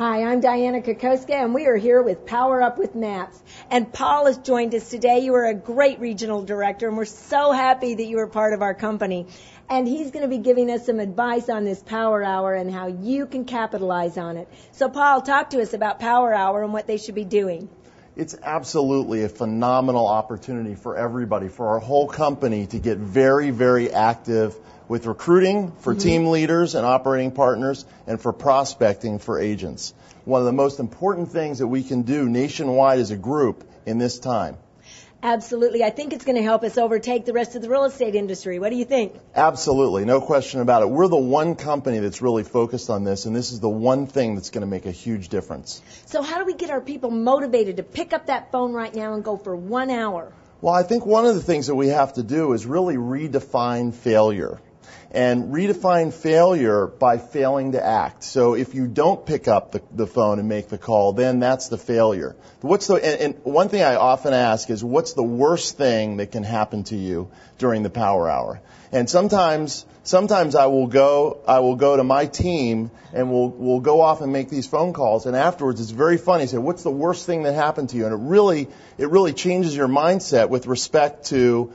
Hi, I'm Diana Kokoska, and we are here with Power Up with Maps. And Paul has joined us today. You are a great regional director, and we're so happy that you are part of our company. And he's going to be giving us some advice on this Power Hour and how you can capitalize on it. So, Paul, talk to us about Power Hour and what they should be doing. It's absolutely a phenomenal opportunity for everybody, for our whole company to get very, very active with recruiting for team leaders and operating partners and for prospecting for agents. One of the most important things that we can do nationwide as a group in this time. Absolutely. I think it's going to help us overtake the rest of the real estate industry. What do you think? Absolutely. No question about it. We're the one company that's really focused on this, and this is the one thing that's going to make a huge difference. So how do we get our people motivated to pick up that phone right now and go for 1 hour? Well, I think one of the things that we have to do is really redefine failure. And redefine failure by failing to act. So if you don't pick up the phone and make the call, then that's the failure. And one thing I often ask is, what's the worst thing that can happen to you during the Power Hour? And sometimes I will go to my team and we'll go off and make these phone calls, and afterwards it's very funny. Say, what's the worst thing that happened to you? And it really changes your mindset with respect to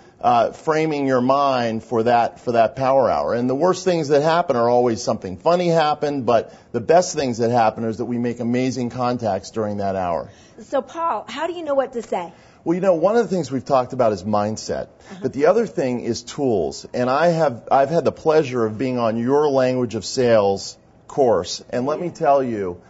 framing your mind for that Power Hour. And the worst things that happen are always something funny happened, but the best things that happen is that we make amazing contacts during that hour. So, Paul, how do you know what to say? Well, one of the things we've talked about is mindset, but the other thing is tools. And I've had the pleasure of being on your Language of Sales course, and let me tell you,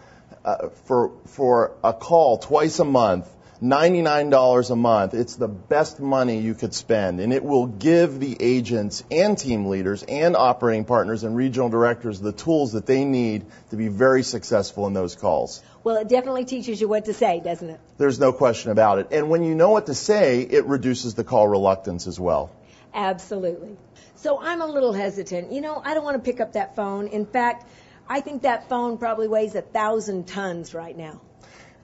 for a call twice a month, $99 a month, it's the best money you could spend, and it will give the agents and team leaders and operating partners and regional directors the tools that they need to be very successful in those calls. Well, it definitely teaches you what to say, doesn't it? There's no question about it. And when you know what to say, it reduces the call reluctance as well. Absolutely. So I'm a little hesitant. I don't want to pick up that phone. In fact, I think that phone probably weighs 1,000 tons right now.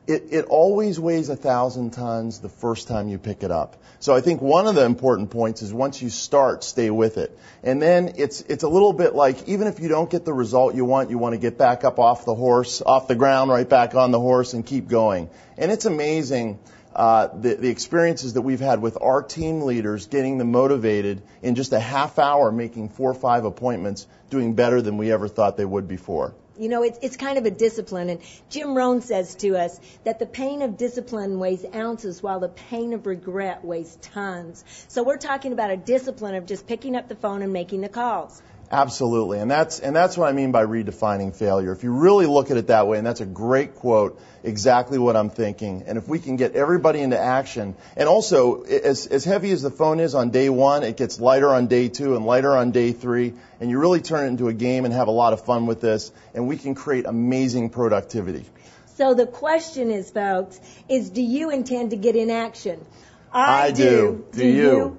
It always weighs 1,000 tons the first time you pick it up. So I think one of the important points is once you start, stay with it. And then it's a little bit like, even if you don't get the result you want to get back up off the ground, right back on the horse and keep going. And it's amazing the experiences that we've had with our team leaders, getting them motivated in just a half hour, making 4 or 5 appointments, doing better than we ever thought they would before. It's kind of a discipline, and Jim Rohn says to us that the pain of discipline weighs ounces while the pain of regret weighs tons. So we're talking about a discipline of just picking up the phone and making the calls. Absolutely, and that's what I mean by redefining failure. If you really look at it that way, and that's a great quote, exactly what I'm thinking. And if we can get everybody into action, and also as heavy as the phone is on day 1, it gets lighter on day 2 and lighter on day 3, and you really turn it into a game and have a lot of fun with this, and we can create amazing productivity. So the question is, folks, do you intend to get in action? I do. Do you?